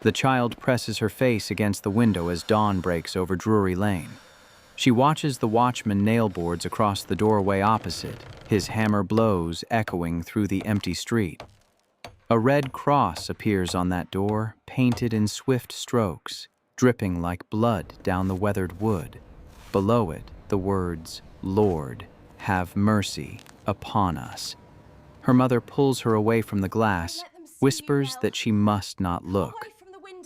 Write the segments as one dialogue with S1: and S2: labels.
S1: The child presses her face against the window as dawn breaks over Drury Lane. She watches the watchman nail boards across the doorway opposite, his hammer blows echoing through the empty street. A red cross appears on that door, painted in swift strokes, dripping like blood down the weathered wood. Below it, the words, "Lord, have mercy upon us." Her mother pulls her away from the glass, whispers that she must not look,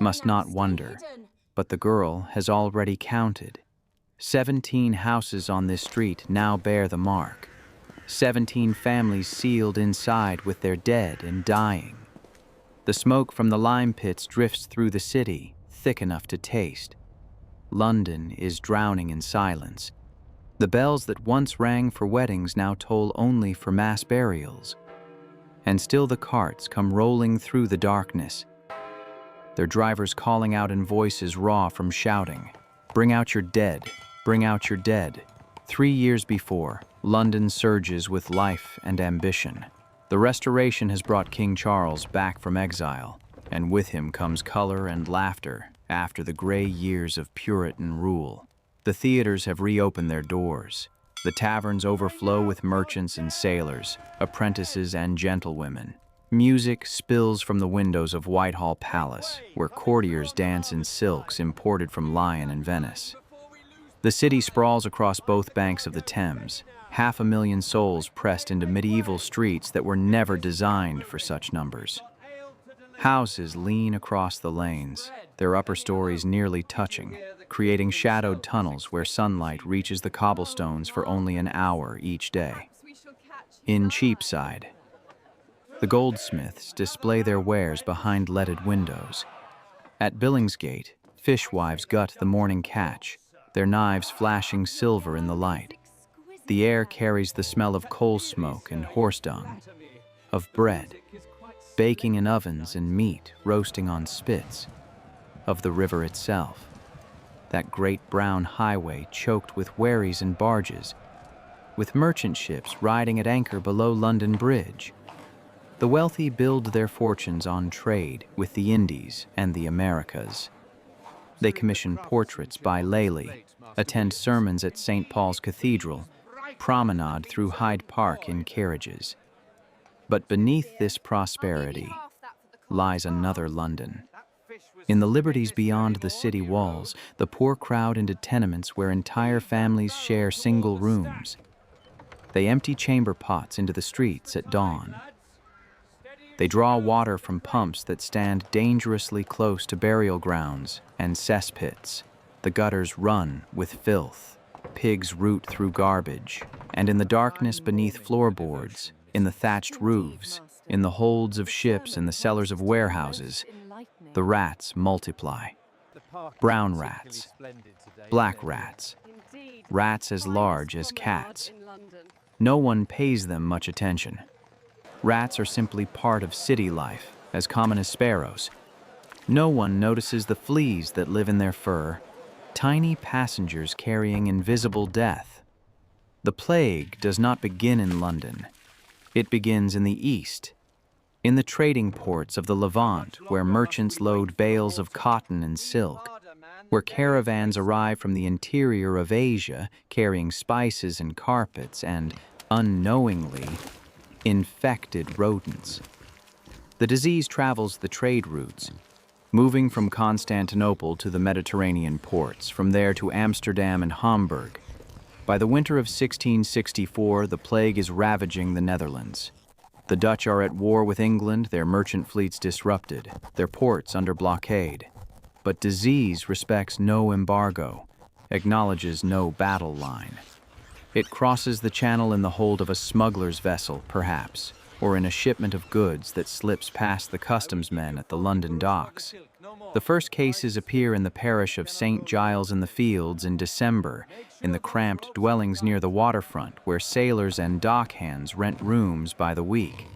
S1: must not wonder. But the girl has already counted. 17 houses on this street now bear the mark. 17 families sealed inside with their dead and dying. The smoke from the lime pits drifts through the city, thick enough to taste. London is drowning in silence. The bells that once rang for weddings now toll only for mass burials. And still the carts come rolling through the darkness, their drivers calling out in voices raw from shouting, "Bring out your dead, bring out your dead." 3 years before, London surges with life and ambition. The Restoration has brought King Charles back from exile, and with him comes color and laughter after the gray years of Puritan rule. The theaters have reopened their doors. The taverns overflow with merchants and sailors, apprentices and gentlewomen. Music spills from the windows of Whitehall Palace, where courtiers dance in silks imported from Lyon and Venice. The city sprawls across both banks of the Thames, 500,000 souls pressed into medieval streets that were never designed for such numbers. Houses lean across the lanes, their upper stories nearly touching, creating shadowed tunnels where sunlight reaches the cobblestones for only an hour each day. In Cheapside, the goldsmiths display their wares behind leaded windows. At Billingsgate, fishwives gut the morning catch, their knives flashing silver in the light. The air carries the smell of coal smoke and horse dung, of bread, baking in ovens and meat roasting on spits, of the river itself, that great brown highway choked with wherries and barges, with merchant ships riding at anchor below London Bridge. The wealthy build their fortunes on trade with the Indies and the Americas. They commission portraits by Lely, attend sermons at St. Paul's Cathedral, promenade through Hyde Park in carriages. But beneath this prosperity lies another London. In the liberties beyond the city walls, the poor crowd into tenements where entire families share single rooms. They empty chamber pots into the streets at dawn. They draw water from pumps that stand dangerously close to burial grounds and cesspits. The gutters run with filth. Pigs root through garbage. And in the darkness beneath floorboards, in the thatched roofs, in the holds of ships and the cellars of warehouses, the rats multiply. Brown rats, black rats, rats as large as cats. No one pays them much attention. Rats are simply part of city life, as common as sparrows. No one notices the fleas that live in their fur, tiny passengers carrying invisible death. The plague does not begin in London. It begins in the east, in the trading ports of the Levant, where merchants load bales of cotton and silk, where caravans arrive from the interior of Asia carrying spices and carpets and, unknowingly, infected rodents. The disease travels the trade routes, moving from Constantinople to the Mediterranean ports, from there to Amsterdam and Hamburg. By the winter of 1664, the plague is ravaging the Netherlands. The Dutch are at war with England, their merchant fleets disrupted, their ports under blockade. But disease respects no embargo, acknowledges no battle line. It crosses the channel in the hold of a smuggler's vessel, perhaps, or in a shipment of goods that slips past the customs men at the London docks. The first cases appear in the parish of St. Giles in the Fields in December, in the cramped dwellings near the waterfront where sailors and dockhands rent rooms by the week.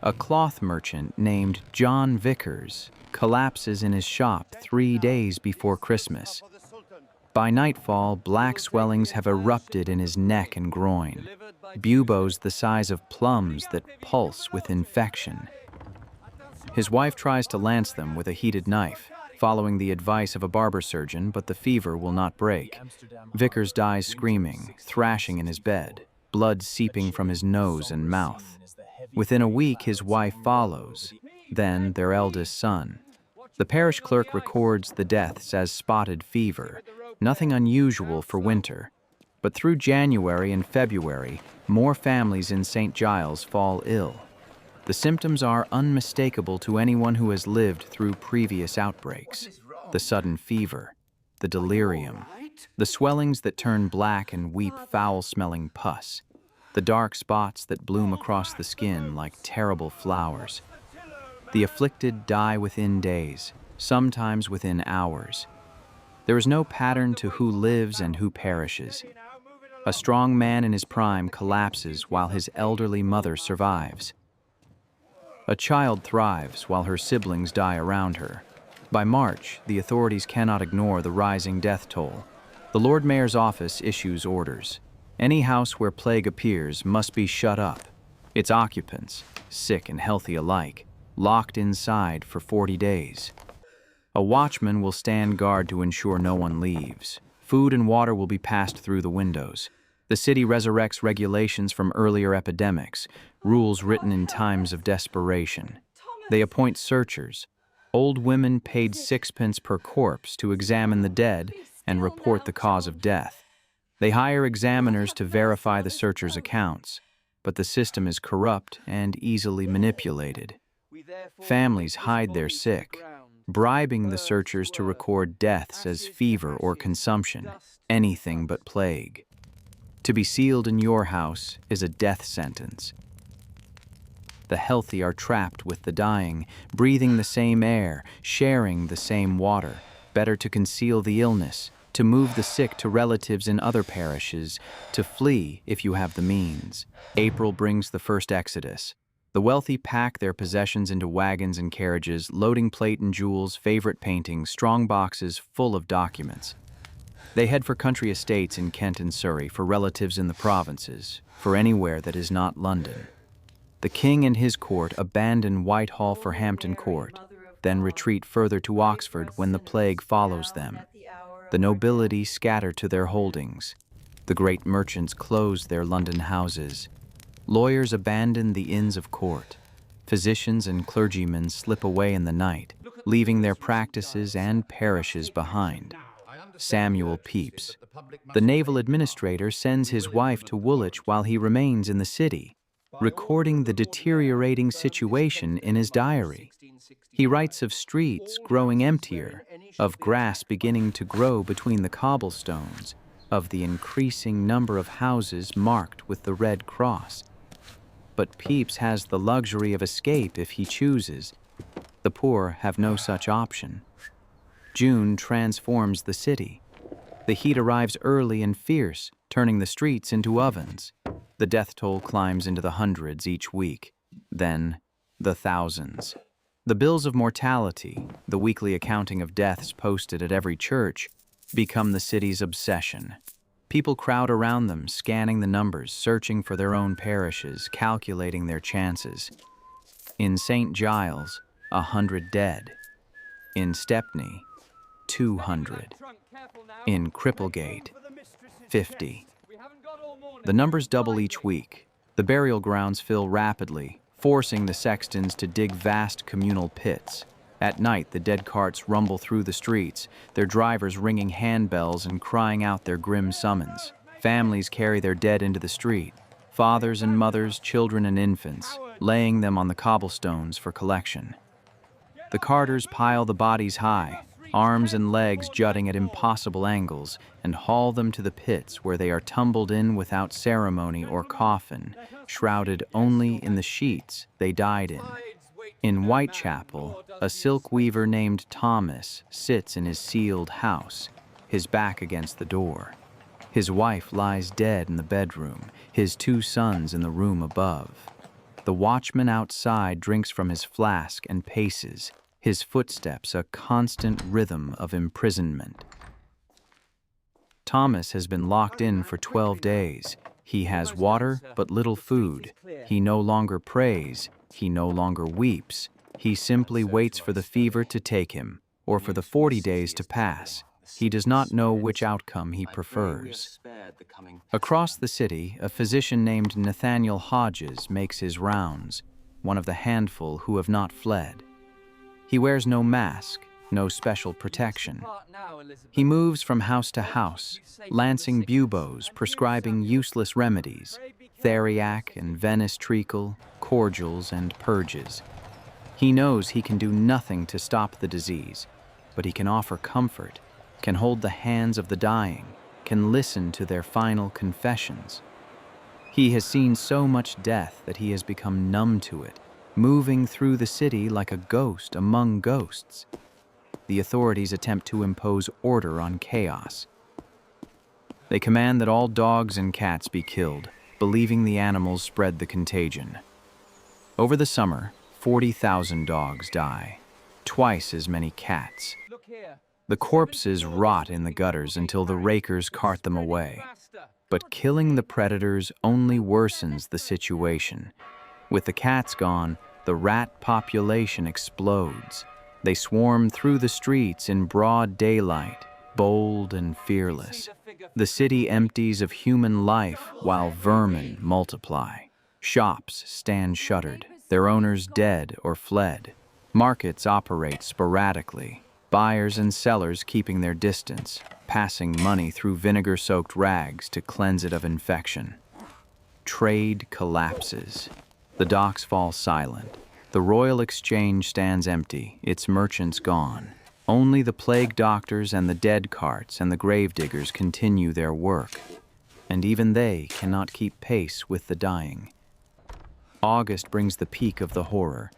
S1: A cloth merchant named John Vickers collapses in his shop 3 days before Christmas. By nightfall, black swellings have erupted in his neck and groin, buboes the size of plums that pulse with infection. His wife tries to lance them with a heated knife, following the advice of a barber surgeon, but the fever will not break. Vickers dies screaming, thrashing in his bed, blood seeping from his nose and mouth. Within a week, his wife follows, then their eldest son. The parish clerk records the deaths as spotted fever, nothing unusual for winter. But through January and February, more families in St. Giles fall ill. The symptoms are unmistakable to anyone who has lived through previous outbreaks. The sudden fever, the delirium, the swellings that turn black and weep foul-smelling pus, the dark spots that bloom across the skin like terrible flowers. The afflicted die within days, sometimes within hours. There is no pattern to who lives and who perishes. A strong man in his prime collapses while his elderly mother survives. A child thrives while her siblings die around her. By March, the authorities cannot ignore the rising death toll. The Lord Mayor's office issues orders. Any house where plague appears must be shut up. Its occupants, sick and healthy alike, locked inside for 40 days. A watchman will stand guard to ensure no one leaves. Food and water will be passed through the windows. The city resurrects regulations from earlier epidemics, rules written in times of desperation. They appoint searchers, old women paid 6 pence per corpse to examine the dead and report the cause of death. They hire examiners to verify the searchers' accounts, but the system is corrupt and easily manipulated. Families hide their sick, bribing the searchers to record deaths as fever or consumption, anything but plague. To be sealed in your house is a death sentence. The healthy are trapped with the dying, breathing the same air, sharing the same water. Better to conceal the illness, to move the sick to relatives in other parishes, to flee if you have the means. April brings the first exodus. The wealthy pack their possessions into wagons and carriages, loading plate and jewels, favorite paintings, strong boxes full of documents. They head for country estates in Kent and Surrey, for relatives in the provinces, for anywhere that is not London. The king and his court abandon Whitehall for Hampton Court, then retreat further to Oxford when the plague follows them. The nobility scatter to their holdings. The great merchants close their London houses. Lawyers abandon the inns of court. Physicians and clergymen slip away in the night, leaving their practices and parishes behind. Samuel Pepys, the naval administrator, sends his wife to Woolwich while he remains in the city, recording the deteriorating situation in his diary. He writes of streets growing emptier, of grass beginning to grow between the cobblestones, of the increasing number of houses marked with the Red Cross. But Pepys has the luxury of escape if he chooses. The poor have no such option. June transforms the city. The heat arrives early and fierce, turning the streets into ovens. The death toll climbs into the hundreds each week, then the thousands. The bills of mortality, the weekly accounting of deaths posted at every church, become the city's obsession. People crowd around them, scanning the numbers, searching for their own parishes, calculating their chances. In St. Giles, 100 dead. In Stepney, 200. In Cripplegate, 50. The numbers double each week. The burial grounds fill rapidly, forcing the sextons to dig vast communal pits. At night, the dead carts rumble through the streets, their drivers ringing handbells and crying out their grim summons. Families carry their dead into the street, fathers and mothers, children and infants, laying them on the cobblestones for collection. The carters pile the bodies high, arms and legs jutting at impossible angles, and haul them to the pits where they are tumbled in without ceremony or coffin, shrouded only in the sheets they died in. In Whitechapel, a silk weaver named Thomas sits in his sealed house, his back against the door. His wife lies dead in the bedroom, his 2 sons in the room above. The watchman outside drinks from his flask and paces, his footsteps a constant rhythm of imprisonment. Thomas has been locked in for 12 days. He has water but little food. He no longer prays. He no longer weeps. He simply waits for the fever to take him, or for the 40 days to pass. He does not know which outcome he prefers. Across the city, a physician named Nathaniel Hodges makes his rounds, one of the handful who have not fled. He wears no mask, no special protection. He moves from house to house, lancing buboes, prescribing useless remedies, theriac and Venice treacle, cordials and purges. He knows he can do nothing to stop the disease, but he can offer comfort, can hold the hands of the dying, can listen to their final confessions. He has seen so much death that he has become numb to it, moving through the city like a ghost among ghosts. The authorities attempt to impose order on chaos. They command that all dogs and cats be killed, believing the animals spread the contagion. Over the summer, 40,000 dogs die, twice as many cats. The corpses rot in the gutters until the rakers cart them away. But killing the predators only worsens the situation. With the cats gone, the rat population explodes. They swarm through the streets in broad daylight, bold and fearless. The city empties of human life while vermin multiply. Shops stand shuttered, their owners dead or fled. Markets operate sporadically, buyers and sellers keeping their distance, passing money through vinegar-soaked rags to cleanse it of infection. Trade collapses. The docks fall silent. The Royal Exchange stands empty, its merchants gone. Only the plague doctors and the dead carts and the gravediggers continue their work, and even they cannot keep pace with the dying. August brings the peak of the horror.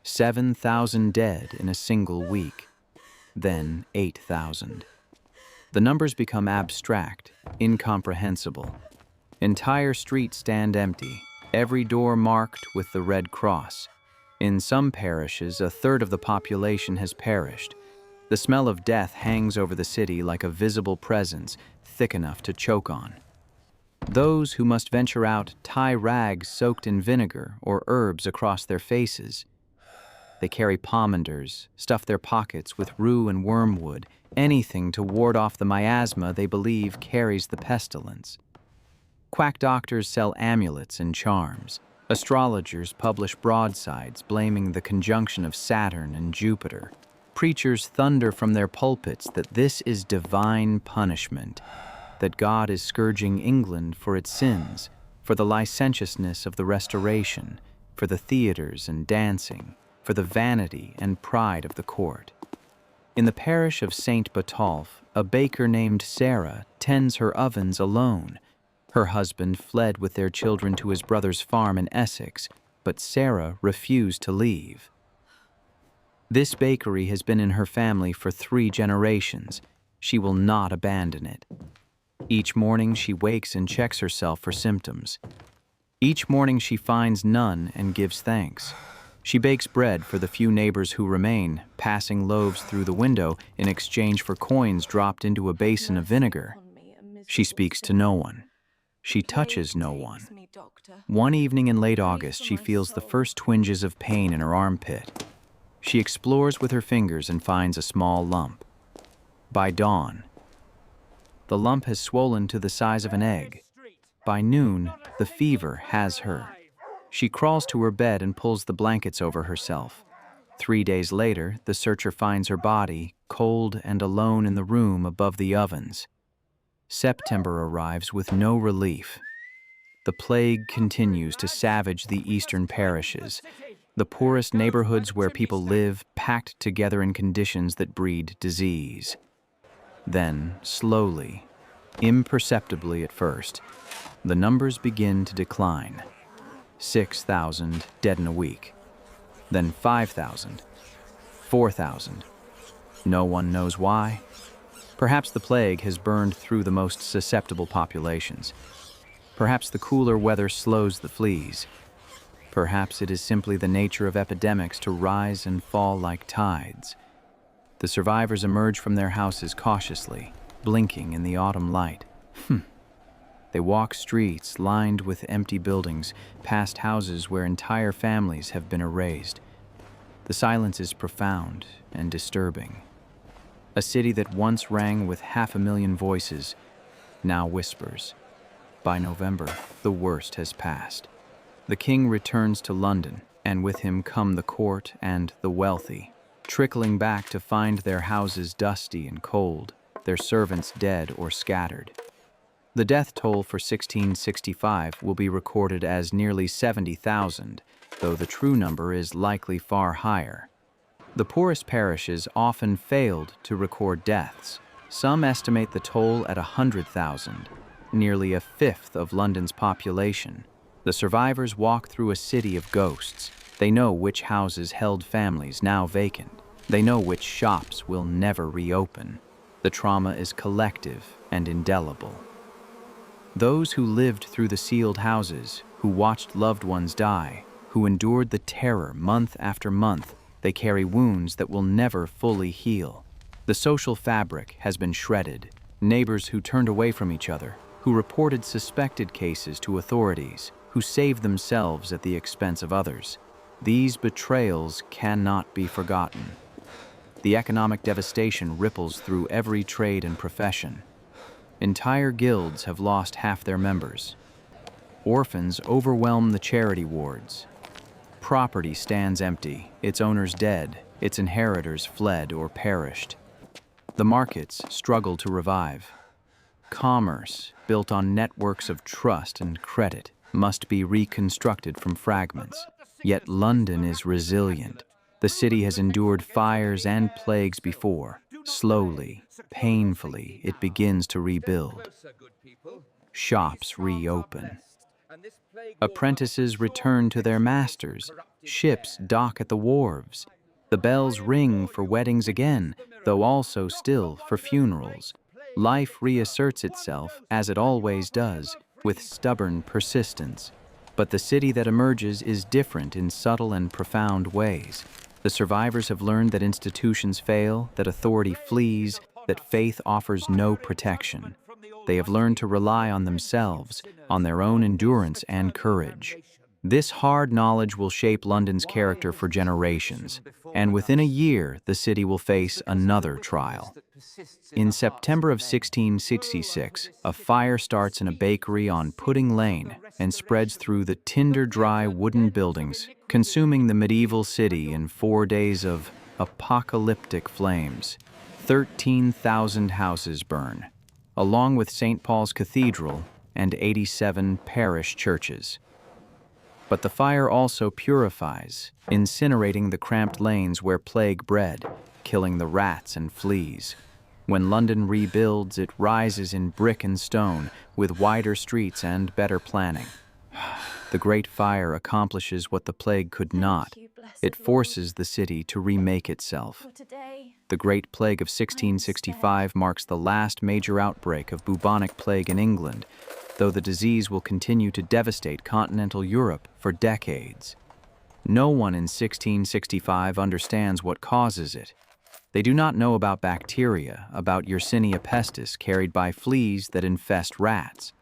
S1: 7,000 dead in a single week. Then 8,000. The numbers become abstract, incomprehensible. Entire streets stand empty, every door marked with the Red Cross. In some parishes, a third of the population has perished. The smell of death hangs over the city like a visible presence, thick enough to choke on. Those who must venture out tie rags soaked in vinegar or herbs across their faces. They carry pomanders, stuff their pockets with rue and wormwood, anything to ward off the miasma they believe carries the pestilence. Quack doctors sell amulets and charms. Astrologers publish broadsides blaming the conjunction of Saturn and Jupiter. Preachers thunder from their pulpits that this is divine punishment, that God is scourging England for its sins, for the licentiousness of the Restoration, for the theaters and dancing, for the vanity and pride of the court. In the parish of St. Botolph, a baker named Sarah tends her ovens alone. Her husband fled with their children to his brother's farm in Essex, but Sarah refused to leave. This bakery has been in her family for 3 generations. She will not abandon it. Each morning she wakes and checks herself for symptoms. Each morning she finds none and gives thanks. She bakes bread for the few neighbors who remain, passing loaves through the window in exchange for coins dropped into a basin of vinegar. She speaks to no one. She touches no one. One evening in late August, she feels the first twinges of pain in her armpit. She explores with her fingers and finds a small lump. By dawn, the lump has swollen to the size of an egg. By noon, the fever has her. She crawls to her bed and pulls the blankets over herself. 3 days later, the searcher finds her body, cold and alone in the room above the ovens. September arrives with no relief. The plague continues to savage the eastern parishes, the poorest neighborhoods where people live, packed together in conditions that breed disease. Then, slowly, imperceptibly at first, the numbers begin to decline. 6,000 dead in a week. Then 5,000. 4,000. No one knows why. Perhaps the plague has burned through the most susceptible populations. Perhaps the cooler weather slows the fleas. Perhaps it is simply the nature of epidemics to rise and fall like tides. The survivors emerge from their houses cautiously, blinking in the autumn light. They walk streets lined with empty buildings, past houses where entire families have been erased. The silence is profound and disturbing. A city that once rang with 500,000 voices now whispers. By November, the worst has passed. The king returns to London, and with him come the court and the wealthy, trickling back to find their houses dusty and cold, their servants dead or scattered. The death toll for 1665 will be recorded as nearly 70,000, though the true number is likely far higher. The poorest parishes often failed to record deaths. Some estimate the toll at 100,000, nearly a fifth of London's population. The survivors walk through a city of ghosts. They know which houses held families now vacant. They know which shops will never reopen. The trauma is collective and indelible. Those who lived through the sealed houses, who watched loved ones die, who endured the terror month after month, they carry wounds that will never fully heal. The social fabric has been shredded. Neighbors who turned away from each other, who reported suspected cases to authorities, who saved themselves at the expense of others. These betrayals cannot be forgotten. The economic devastation ripples through every trade and profession. Entire guilds have lost half their members. Orphans overwhelm the charity wards. Property stands empty, its owners dead, its inheritors fled or perished. The markets struggle to revive. Commerce, built on networks of trust and credit, must be reconstructed from fragments. Yet London is resilient. The city has endured fires and plagues before. Slowly, painfully, it begins to rebuild. Shops reopen. Apprentices return to their masters. Ships dock at the wharves. The bells ring for weddings again, though also still for funerals. Life reasserts itself, as it always does, with stubborn persistence. But the city that emerges is different in subtle and profound ways. The survivors have learned that institutions fail, that authority flees, that faith offers no protection. They have learned to rely on themselves, on their own endurance and courage. This hard knowledge will shape London's character for generations, and within a year, the city will face another trial. In September of 1666, a fire starts in a bakery on Pudding Lane and spreads through the tinder-dry wooden buildings, consuming the medieval city in 4 days of apocalyptic flames. 13,000 houses burn, along with St. Paul's Cathedral and 87 parish churches. But the fire also purifies, incinerating the cramped lanes where plague bred, killing the rats and fleas. When London rebuilds, it rises in brick and stone, with wider streets and better planning. The Great Fire accomplishes what the plague could not. It forces the city to remake itself. The Great Plague of 1665 marks the last major outbreak of bubonic plague in England, though the disease will continue to devastate continental Europe for decades. No one in 1665 understands what causes it. They do not know about bacteria, about Yersinia pestis carried by fleas that infest rats.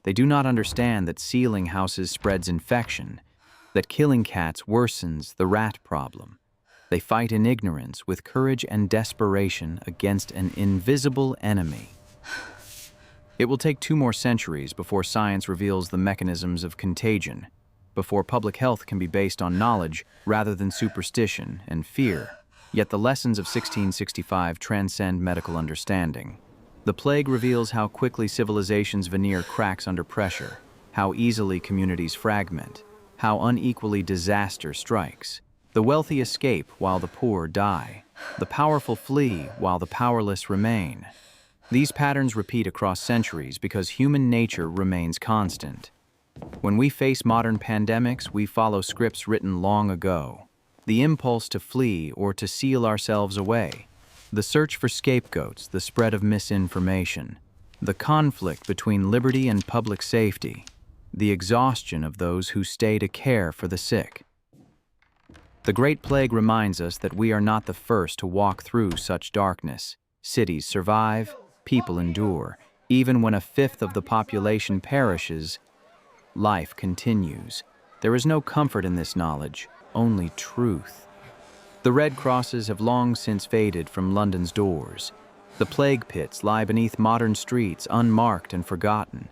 S1: They do not understand that sealing houses spreads infection, that killing cats worsens the rat problem. They fight in ignorance with courage and desperation against an invisible enemy. It will take 2 more centuries before science reveals the mechanisms of contagion, before public health can be based on knowledge rather than superstition and fear. Yet the lessons of 1665 transcend medical understanding. The plague reveals how quickly civilization's veneer cracks under pressure, how easily communities fragment, how unequally disaster strikes. The wealthy escape while the poor die. The powerful flee while the powerless remain. These patterns repeat across centuries because human nature remains constant. When we face modern pandemics, we follow scripts written long ago. The impulse to flee or to seal ourselves away. The search for scapegoats, the spread of misinformation. The conflict between liberty and public safety. The exhaustion of those who stay to care for the sick. The Great Plague reminds us that we are not the first to walk through such darkness. Cities survive, people endure. Even when a fifth of the population perishes, life continues. There is no comfort in this knowledge, only truth. The red crosses have long since faded from London's doors. The plague pits lie beneath modern streets, unmarked and forgotten.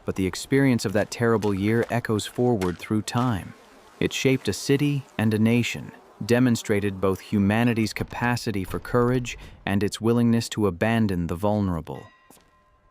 S1: But the experience of that terrible year echoes forward through time. It shaped a city and a nation, demonstrated both humanity's capacity for courage and its willingness to abandon the vulnerable.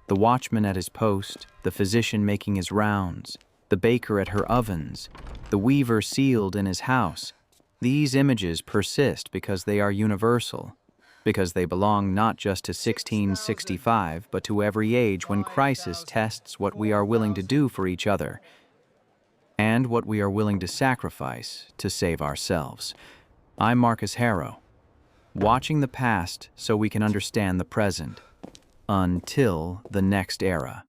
S1: The watchman at his post, the physician making his rounds, the baker at her ovens, the weaver sealed in his house, these images persist because they are universal, because they belong not just to 1665, but to every age when crisis tests what we are willing to do for each other and what we are willing to sacrifice to save ourselves. I'm Marcus Harrow, watching the past so we can understand the present, until the next era.